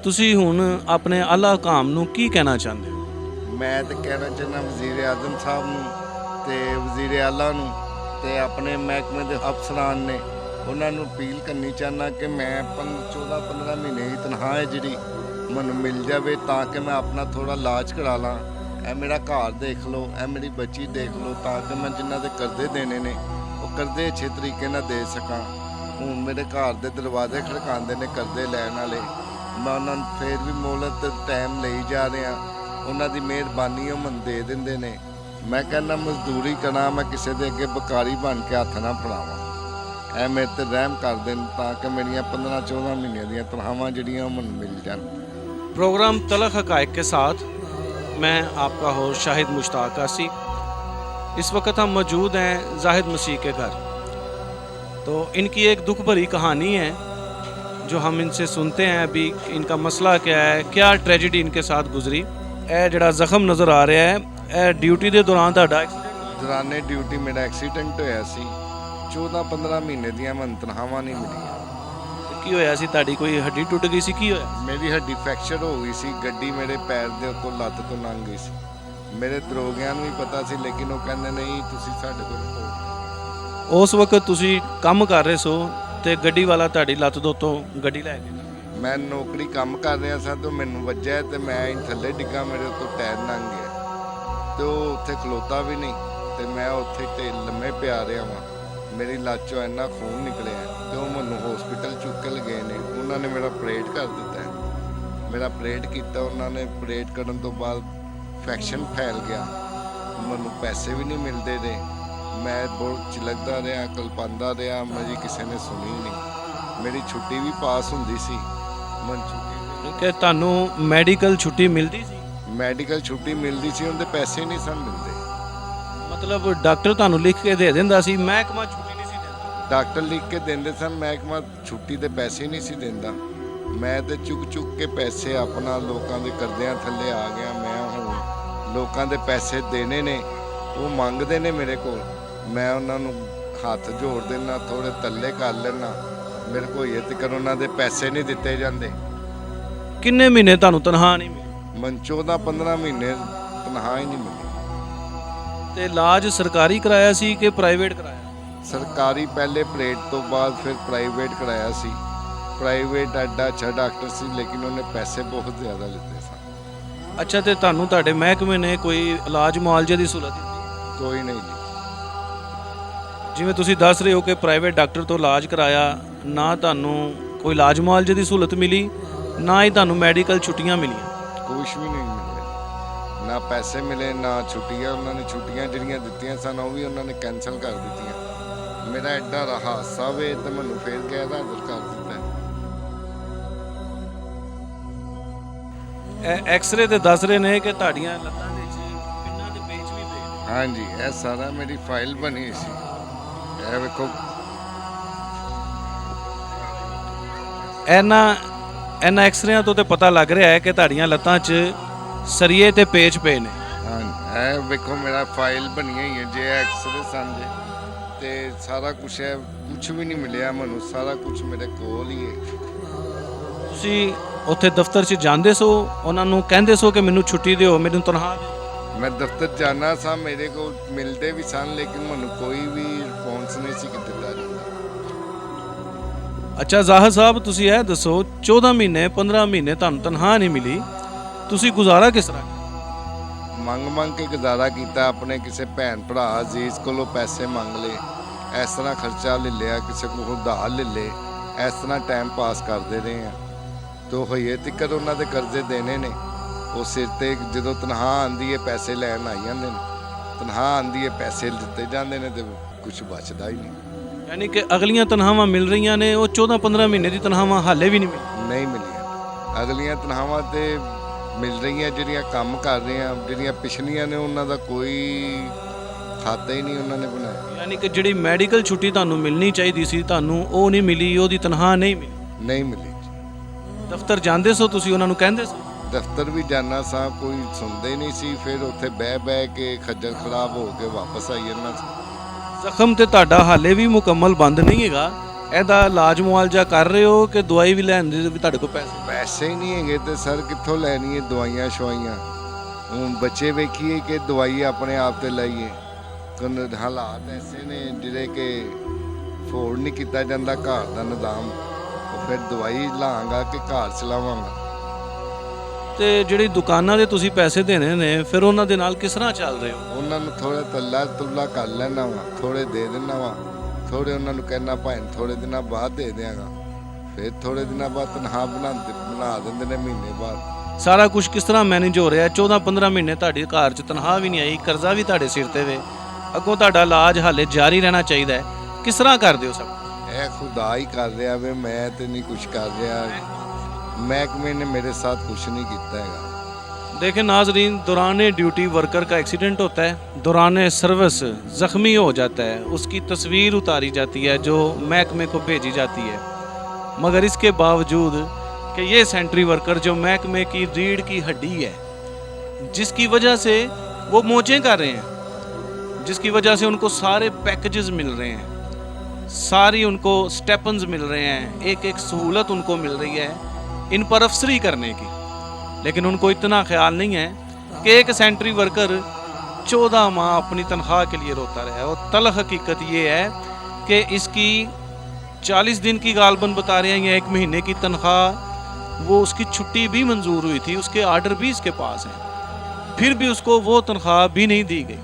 ਤੁਸੀਂ ਹੁਣ ਆਪਣੇ ਆਲਾ ਹਕਾਮ ਨੂੰ ਕੀ ਕਹਿਣਾ ਚਾਹੁੰਦੇ ਹੋ? ਮੈਂ ਤਾਂ ਕਹਿਣਾ ਚਾਹੁੰਦਾ ਵਜ਼ੀਰ ਆਜ਼ਮ ਸਾਹਿਬ ਨੂੰ ਤੇ ਵਜ਼ੀਰ ਆਲਾ ਨੂੰ ਤੇ ਆਪਣੇ ਮਹਿਕਮੇ ਦੇ ਅਫਸਰਾਂ ਨੇ ਉਹਨਾਂ ਨੂੰ ਅਪੀਲ ਕਰਨੀ ਚਾਹੁੰਦਾ ਕਿ ਮੈਂ 14-15 ਮਹੀਨੇ ਦੀ ਤਨਖਾਹ ਹੈ ਜਿਹੜੀ ਮੈਨੂੰ ਮਿਲ ਜਾਵੇ ਤਾਂ ਕਿ ਮੈਂ ਆਪਣਾ ਥੋੜਾ ਇਲਾਜ ਕਰਾ ਲਾਂ। ਇਹ ਮੇਰਾ ਘਰ ਦੇਖ ਲਓ, ਇਹ ਮੇਰੀ ਬੱਚੀ ਦੇਖ ਲਓ, ਤਾਂ ਕਿ ਮੈਂ ਜਿਨ੍ਹਾਂ ਦੇ ਕਰਜ਼ੇ ਦੇਣੇ ਨੇ ਉਹ ਕਰਜ਼ੇ ਅੱਛੇ ਤਰੀਕੇ ਨਾਲ ਦੇ ਸਕਾਂ। ਹੁਣ ਮੇਰੇ ਘਰ ਦੇ ਦਰਵਾਜ਼ੇ ਖੜਕਾਉਂਦੇ ਨੇ ਕਰਜ਼ੇ ਲੈਣ ਵਾਲੇ, ਮੈਂ ਉਹਨਾਂ ਨੂੰ ਫੇਰ ਵੀ ਮੋਹਲਤ ਟਾਈਮ ਲਈ ਜਾ ਰਿਹਾ। ਉਹਨਾਂ ਦੀ ਮਿਹਰਬਾਨੀ ਉਹ ਮੈਨੂੰ ਦੇ ਦਿੰਦੇ ਨੇ। ਮੈਂ ਕਹਿੰਦਾ ਮਜ਼ਦੂਰੀ ਕਰਾਂ, ਮੈਂ ਕਿਸੇ ਦੇ ਅੱਗੇ ਬਕਾਰੀ ਬਣ ਕੇ ਹੱਥ ਨਾ ਫੜਾਵਾਂ। ਇਹ ਮੇਰੇ ਤੇ ਰਹਿਮ ਕਰ ਦੇਣ ਤਾਂ ਕਿ ਮੇਰੀਆਂ 15-14 ਮਹੀਨਿਆਂ ਦੀਆਂ ਤਨਖਾਹਾਂ ਜਿਹੜੀਆਂ ਉਹ ਮੈਨੂੰ ਮਿਲ ਜਾਣ। प्रोग्राम तलख हक़ाइक़ के साथ मैं आपका होस्ट शाहिद मुश्ताक कासी। इस वक्त हम मौजूद हैं जाहिद मसीह के घर। तो इनकी एक दुख भरी कहानी है जो हम इनसे सुनते हैं। अभी इनका मसला क्या है, क्या ट्रेजिडी इनके साथ गुजरी। यह जड़ा जख्म नज़र आ रहा है, यह ड्यूटी के दौरान ਤੁਹਾਡਾ ਦੌਰਾਨੇ ਡਿਊਟੀ ਮੇਰਾ ਐਕਸੀਡੈਂਟ ਹੋਇਆ ਸੀ। 14-15 ਮਹੀਨੇ ਦੀਆਂ ਮੈਨੂੰ ਤਨਖਾਹਾਂ ਨਹੀਂ ਮਿਲੀਆਂ। ਕੀ ਹੋਇਆ ਸੀ? ਤੁਹਾਡੀ ਕੋਈ ਹੱਡੀ ਟੁੱਟ ਗਈ ਸੀ? ਕੀ ਹੋਇਆ? ਮੇਰੀ ਹੱਡੀ ਫ੍ਰੈਕਚਰ ਹੋ ਗਈ ਸੀ। ਗੱਡੀ ਮੇਰੇ ਪੈਰ ਦੇ ਉੱਤੋਂ ਲੱਤ ਤੋਂ ਲੰਘ ਗਈ ਸੀ। ਮੇਰੇ ਦਰੋਗਿਆਂ ਨੂੰ ਵੀ ਪਤਾ ਸੀ, ਲੇਕਿਨ ਉਹ ਕਹਿੰਦੇ ਨਹੀਂ ਤੁਸੀਂ ਸਾਡੇ ਕੋਲ ਹੋ। ਉਸ ਵਕਤ ਤੁਸੀਂ ਕੰਮ ਕਰ ਰਹੇ ਸੋ ਤੇ ਗੱਡੀ ਵਾਲਾ ਤੁਹਾਡੀ ਲੱਤ ਦੇ ਉੱਤੋਂ ਗੱਡੀ ਲੈ ਗਿਆ। ਮੈਂ ਨੌਕਰੀ ਕੰਮ ਕਰ ਰਿਹਾ ਸਾਂ ਤੇ ਮੈਨੂੰ ਵੱਜਿਆ ਤੇ ਮੈਂ ਥੱਲੇ ਡਿੱਗਾ, ਮੇਰੇ ਉੱਤੋਂ ਟਾਇਰ ਲੰਘ ਗਿਆ ਤੇ ਉਹ ਉੱਥੇ ਖਲੋਤਾ ਵੀ ਨਹੀਂ ਤੇ ਮੈਂ ਉੱਥੇ ਤੇ ਲੰਮੇ ਪਿਆ ਰਿਹਾ ਵਾਂ। ਮੇਰੀ ਲੱਤ 'ਚੋਂ ਇੰਨਾ ਖੂਨ ਨਿਕਲਿਆ ਤੇ ਉਹ ਮੈਨੂੰ ਹਸਪੀਟਲ ਚੁੱਕ ਕੇ ਲਗਏ ਨੇ। ਉਹਨਾਂ ਨੇ ਮੇਰਾ ਆਪਰੇਟ ਕਰ ਦਿੱਤਾ ਹੈ। ਮੇਰਾ ਆਪਰੇਟ ਕੀਤਾ ਉਹਨਾਂ ਨੇ। ਆਪਰੇਟ ਕਰਨ ਤੋਂ ਬਾਅਦ ਇਨਫੈਕਸ਼ਨ ਫੈਲ ਗਿਆ, ਮੈਨੂੰ ਪੈਸੇ ਵੀ ਨਹੀਂ ਮਿਲਦੇ ਰਹੇ। ਮੈਂ ਬਹੁਤ ਚਿਲਕਦਾ ਰਿਹਾ, ਕਲਪਾਉਂਦਾ ਰਿਹਾ, ਮੇਰੀ ਕਿਸੇ ਨੇ ਸੁਣੀ ਨਹੀਂ। ਮੇਰੀ ਛੁੱਟੀ ਵੀ ਪਾਸ ਹੁੰਦੀ ਸੀ, ਮੈਨੂੰ ਛੁੱਟੀ ਕਿ ਤੁਹਾਨੂੰ ਮੈਡੀਕਲ ਛੁੱਟੀ ਮਿਲਦੀ ਸੀ? ਮੈਡੀਕਲ ਛੁੱਟੀ ਮਿਲਦੀ ਸੀ, ਉਹਦੇ ਪੈਸੇ ਨਹੀਂ ਸਨ ਮਿਲਦੇ। ਮਤਲਬ ਡਾਕਟਰ ਤੁਹਾਨੂੰ ਲਿਖ ਕੇ ਦੇ ਦਿੰਦਾ ਸੀ, ਮਹਿਕਮਾ ਛੁੱਟੀ ਨਹੀਂ ਸੀ ਦਿੰਦਾ? ਡਾਕਟਰ ਲਿਖ ਕੇ ਦਿੰਦੇ ਸਨ, ਮਹਿਕਮਾ ਛੁੱਟੀ ਦੇ ਪੈਸੇ ਨਹੀਂ ਸੀ ਦਿੰਦਾ। ਮੈਂ ਤੇ ਚੁੱਕ ਕੇ ਪੈਸੇ ਆਪਣਾ ਲੋਕਾਂ ਦੇ ਕਰਜ਼ਿਆਂ ਥੱਲੇ ਆ ਗਿਆ। ਮੈਂ ਹੁਣ ਲੋਕਾਂ ਦੇ ਪੈਸੇ ਦੇਣੇ ਨੇ, ਉਹ ਮੰਗਦੇ ਨੇ ਮੇਰੇ ਕੋਲ, ਮੈਂ ਉਹਨਾਂ ਨੂੰ ਹੱਥ ਜੋੜ ਦੇਣਾ, ਥੋੜੇ ਤੱਲੇ ਕਰ ਲੈਣਾ। ਮੇਰੇ ਕੋਲ ਇਹ ਤੱਕ ਉਹਨਾਂ ਦੇ ਪੈਸੇ ਨਹੀਂ ਦਿੱਤੇ ਜਾਂਦੇ। ਕਿੰਨੇ ਮਹੀਨੇ ਤੁਹਾਨੂੰ ਤਨਖਾਹ ਨਹੀਂ ਮਿਲੀ? ਮੈਨੂੰ 14-15 ਮਹੀਨੇ ਤਨਖਾਹ ਹੀ ਨਹੀਂ ਮਿਲੀ। ਤੇ ਇਲਾਜ ਸਰਕਾਰੀ ਕਰਾਇਆ ਸੀ ਕਿ ਪ੍ਰਾਈਵੇਟ ਕਰਾਇਆ? ਸਰਕਾਰੀ ਪਹਿਲੇ ਪਲੇਟ ਤੋਂ ਬਾਅਦ ਫਿਰ ਪ੍ਰਾਈਵੇਟ ਕਰਾਇਆ ਸੀ। ਪ੍ਰਾਈਵੇਟ ਐਡਾ ਅੱਛਾ ਡਾਕਟਰ ਸੀ, ਲੇਕਿਨ ਉਹਨੇ ਪੈਸੇ ਬਹੁਤ ਜ਼ਿਆਦਾ ਲਿੱਤੇ ਸਨ। ਅੱਛਾ, ਤੇ ਤੁਹਾਨੂੰ ਤੁਹਾਡੇ ਮਹਿਕਮੇ ਨੇ ਕੋਈ ਇਲਾਜ ਮੁਆਵਜ਼ੇ ਦੀ ਸਹੂਲਤ ਦਿੱਤੀ? ਕੋਈ ਨਹੀਂ ਜੀ। ਜਿਵੇਂ ਤੁਸੀਂ ਦੱਸ ਰਹੇ ਹੋ ਕਿ ਪ੍ਰਾਈਵੇਟ ਡਾਕਟਰ ਤੋਂ ਇਲਾਜ ਕਰਾਇਆ, ਨਾ ਤੁਹਾਨੂੰ ਕੋਈ ਇਲਾਜ ਮੁਆਵਜ਼ੇ ਦੀ ਸਹੂਲਤ ਮਿਲੀ, ਨਾ ਹੀ ਤੁਹਾਨੂੰ ਮੈਡੀਕਲ ਛੁੱਟੀਆਂ ਮਿਲੀਆਂ? ਕੁਛ ਵੀ ਨਹੀਂ ਮਿਲਿਆ, ਨਾ ਪੈਸੇ ਮਿਲੇ ਨਾ ਛੁੱਟੀਆਂ। ਉਹਨਾਂ ਨੇ ਛੁੱਟੀਆਂ ਜਿਹੜੀਆਂ ਦਿੱਤੀਆਂ ਸਨ ਉਹ ਵੀ ਉਹਨਾਂ ਨੇ ਕੈਂਸਲ ਕਰ ਦਿੱਤੀਆਂ। ਮੇਰਾ ਐਡਾ ਹਾਦਸਾ ਵੇ ਤੇ ਮੈਨੂੰ ਫੇਰ ਗੈਰ ਹਾਜ਼ਰ ਕਰ ਦਿੱਤਾ। ਐਕਸਰੇ ਤੇ ਦੱਸ ਰਹੇ ਨੇ ਕਿ ਤੁਹਾਡੀਆਂ ਲੱਤਾਂ ਦੇ ਵਿੱਚ ਪਿੰਨਾਂ ਦੇ ਪੇਚ ਵੀ ਪਏ ਨੇ। ਹਾਂਜੀ, ਇਹ ਸਾਰਾ ਮੇਰੀ ਫਾਈਲ ਬਣੀ ਸੀ। ਇਹ ਵੇਖੋ, ਇਹਨਾਂ ਐਕਸਰਿਆਂ ਤੋਂ ਤੇ ਪਤਾ ਲੱਗ ਰਿਹਾ ਹੈ ਕਿ ਤੁਹਾਡੀਆਂ ਲੱਤਾਂ 'ਚ ਸਰੀਏ ਤੇ ਪੇਚ ਪਏ ਨੇ। ਹਾਂ, ਇਹ ਵੇਖੋ ਮੇਰਾ ਫਾਈਲ ਬਣੀ ਹੋਈ ਹੈ। ਜੇ ਐਕਸਰੇ ਸਨ ਜੇ ਤੇ ਸਾਰਾ ਕੁਛ ਹੈ, ਕੁਛ ਵੀ ਨਹੀਂ ਮਿਲਿਆ ਮੈਨੂੰ, ਸਾਰਾ ਕੁਛ ਮੇਰੇ ਕੋਲ ਹੀ ਹੈ। ਤੁਸੀਂ ਉੱਥੇ ਦਫ਼ਤਰ 'ਚ ਜਾਂਦੇ ਸੋ, ਉਹਨਾਂ ਨੂੰ ਕਹਿੰਦੇ ਸੋ ਕਿ ਮੈਨੂੰ ਛੁੱਟੀ ਦਿਓ, ਮੈਨੂੰ ਤਨਖਾਹ ਦਿਓ? ਮੈਂ ਦਫ਼ਤਰ ਜਾਣਾ ਸਾਂ, ਮੇਰੇ ਕੋਲ ਮਿਲਦੇ ਵੀ ਸਨ, ਲੇਕਿਨ ਮੈਨੂੰ ਕੋਈ ਵੀ ਰਿਸਪੌਂਸ ਨਹੀਂ ਸੀ ਦਿੱਤਾ ਜਾਂਦਾ। ਅੱਛਾ ਜ਼ਾਹਰ ਸਾਹਿਬ, ਤੁਸੀਂ ਇਹ ਦੱਸੋ 14 ਮਹੀਨੇ 15 ਮਹੀਨੇ ਤੁਹਾਨੂੰ ਤਨਖਾਹ ਨਹੀਂ ਮਿਲੀ, ਤੁਸੀਂ ਗੁਜ਼ਾਰਾ ਕਿਸ ਤਰ੍ਹਾਂ? ਮੰਗ ਕੇ ਗੁਜ਼ਾਰਾ ਕੀਤਾ। ਆਪਣੇ ਕਿਸੇ ਭੈਣ ਭਰਾ ਅਜ਼ੀਜ਼ ਕੋਲੋਂ ਪੈਸੇ ਮੰਗ ਲਏ, ਇਸ ਤਰ੍ਹਾਂ ਖਰਚਾ ਲੈ ਲਿਆ, ਕਿਸੇ ਕੋਲੋਂ ਉਧਾਰ ਲੈ ਲਏ, ਇਸ ਤਰ੍ਹਾਂ ਟਾਈਮ ਪਾਸ ਕਰਦੇ ਰਹੇ ਹਾਂ। ਤੋ ਹੋਈਏ ਤਿੱਕਰ ਉਹਨਾਂ ਦੇ ਕਰਜ਼ੇ ਦੇਣੇ ਨੇ। ਉਹ ਸਿਰ 'ਤੇ ਜਦੋਂ ਤਨਖਾਹ ਆਉਂਦੀ ਹੈ ਪੈਸੇ ਲੈਣ ਆਈ ਜਾਂਦੇ ਨੇ, ਤਨਖਾਹ ਆਉਂਦੀ ਹੈ ਪੈਸੇ ਦਿੱਤੇ ਜਾਂਦੇ ਨੇ ਤੇ ਕੁਛ ਬਚਦਾ ਹੀ ਨਹੀਂ। ਯਾਨੀ ਕਿ ਅਗਲੀਆਂ ਤਨਖਾਹਾਂ ਮਿਲ ਰਹੀਆਂ ਨੇ, ਉਹ 14-15 ਮਹੀਨੇ ਦੀ ਤਨਖਾਹਾਂ ਹਾਲੇ ਵੀ ਨਹੀਂ ਮਿਲੀਆਂ। ਅਗਲੀਆਂ ਤਨਖਾਹਾਂ ਤੇ ਮਿਲ ਰਹੀਆਂ ਜਿਹੜੀਆਂ ਕੰਮ ਕਰ ਰਹੇ ਆ, ਜਿਹੜੀਆਂ ਪਿਛਲੀਆਂ ਨੇ ਉਹਨਾਂ ਦਾ ਕੋਈ ਖਾਤਾ ਹੀ ਨਹੀਂ ਉਹਨਾਂ ਨੇ ਬਣਾਇਆ। ਯਾਨੀ ਕਿ ਜਿਹੜੀ ਮੈਡੀਕਲ ਛੁੱਟੀ ਤੁਹਾਨੂੰ ਮਿਲਣੀ ਚਾਹੀਦੀ ਸੀ, ਤੁਹਾਨੂੰ ਉਹ ਨਹੀਂ ਮਿਲੀ, ਉਹਦੀ ਤਨਖਾਹ ਨਹੀਂ ਮਿਲੀ। ਦਫ਼ਤਰ ਜਾਂਦੇ ਸੋ ਤੁਸੀਂ, ਉਹਨਾਂ ਨੂੰ ਕਹਿੰਦੇ ਸੋ? ਦਫ਼ਤਰ ਵੀ ਜਾਣਾ ਸਾਂ, ਕੋਈ ਸੁਣਦੇ ਨਹੀਂ ਸੀ। ਫਿਰ ਉੱਥੇ ਬਹਿ ਕੇ ਖੱਜਲ ਖਰਾਬ ਹੋ ਕੇ ਵਾਪਸ ਆਈ ਜਾਂਦਾ ਸੀ। ਜ਼ਖਮ ਤੇ ਤੁਹਾਡਾ ਹਾਲੇ ਵੀ ਮੁਕੰਮਲ ਬੰਦ ਨਹੀਂ ਹੈਗਾ, ਇਹਦਾ ਇਲਾਜ ਮੁਆਵਜ਼ਾ ਕਰ ਰਹੇ ਹੋ ਕਿ ਦਵਾਈ ਵੀ ਲੈਣ ਦੇ ਵੀ ਤੁਹਾਡੇ ਕੋਲ ਪੈਸੇ? ਪੈਸੇ ਹੀ ਨਹੀਂ ਹੈਗੇ ਤੇ ਸਰ ਕਿੱਥੋਂ ਲੈਣੀ ਹੈ ਦਵਾਈਆਂ ਸ਼ਵਾਈਆਂ। ਹੁਣ ਬੱਚੇ ਵੇਖੀਏ ਕਿ ਦਵਾਈ ਆਪਣੇ ਆਪ ਤੇ ਲਈਏ, ਕਿਉਂਕਿ ਹਾਲਾਤ ਐਸੇ ਨੇ ਜਿਹੜੇ ਕਿ ਫੋੜ ਨਹੀਂ ਕੀਤਾ ਜਾਂਦਾ ਘਰ ਦਾ ਨਿਜ਼ਾਮ। ਉਹ ਫਿਰ ਦਵਾਈ ਲਾਂਗਾ ਕਿ ਘਰ ਚਲਾਵਾਂਗਾ। ਤੇ ਜਿਹੜੀ ਦੁਕਾਨਾਂ ਦੇ ਤੁਸੀਂ ਪੈਸੇ ਦੇਣੇ ਨੇ ਫਿਰ ਉਹਨਾਂ ਦੇ ਨਾਲ ਕਿਸ ਤਰ੍ਹਾਂ ਚੱਲ ਰਹੇ ਹੋ? ਉਹਨਾਂ ਨੂੰ ਥੋੜਾ ਤੱਲਾ ਤੁੱਲਾ ਕਰ ਲੈਣਾ ਵਾ, ਥੋੜੇ ਦੇ ਦੇਣਾ ਵਾ, ਥੋੜੇ ਉਹਨਾਂ ਨੂੰ ਕਹਿਣਾ ਭਾਈ ਥੋੜੇ ਦਿਨਾਂ ਬਾਅਦ ਦੇ ਦਿਆਂਗਾ, ਫਿਰ ਥੋੜੇ ਦਿਨਾਂ ਬਾਅਦ ਤਨਖਾਹ ਬਣਾ ਦਿੰਦੇ ਨੇ ਮਹੀਨੇ ਬਾਅਦ। ਸਾਰਾ ਕੁਝ ਕਿਸ ਤਰ੍ਹਾਂ ਮੈਨੇਜ ਹੋ ਰਿਹਾ? 14-15 ਮਹੀਨੇ ਤੁਹਾਡੇ ਘਰ 'ਚ ਤਨਖਾਹ ਵੀ ਨਹੀਂ ਆਈ, ਕਰਜ਼ਾ ਵੀ ਤੁਹਾਡੇ ਸਿਰ ਤੇ ਵੇ, ਅੱਗੋਂ ਤੁਹਾਡਾ ਇਲਾਜ ਹਾਲੇ ਜਾਰੀ ਰਹਿਣਾ ਚਾਹੀਦਾ ਹੈ, ਕਿਸ ਤਰ੍ਹਾਂ ਕਰਦੇ ਹੋ ਸਭ? ਇਹ ਖੁਦਾ ਹੀ ਕਰ ਰਿਹਾ ਵੇ, ਮੈਂ ਤੇ ਨਹੀਂ ਕੁਝ ਕਰ ਰਿਹਾ। महकमे ने मेरे साथ कुछ नहीं किया है। देखें नाजरीन, दौरान ड्यूटी वर्कर का एक्सीडेंट होता है, दौरान सर्विस ज़ख्मी हो जाता है, उसकी तस्वीर उतारी जाती है जो महकमे को भेजी जाती है, मगर इसके बावजूद कि ये सेंट्री वर्कर जो महकमे की रीढ़ की हड्डी है, जिसकी वजह से वो मौजें कर रहे हैं, जिसकी वजह से उनको सारे पैकेजेस मिल रहे हैं, सारी उनको स्टेपन्स मिल रहे हैं, एक एक सहूलत उनको मिल रही है इन पर अफसरी करने की, लेकिन उनको इतना ख्याल नहीं है कि एक सेंट्री वर्कर 14 माह अपनी तनख्वाह के लिए रोता रहा है। और तल्ख हकीकत ये है कि इसकी 40 दिन की गालबन बता रहे हैं या 1 महीने की तनख्वाह, वो उसकी छुट्टी भी मंजूर हुई थी, उसके आर्डर भी इसके पास हैं, फिर भी उसको वो तनख्वाह भी नहीं दी गई।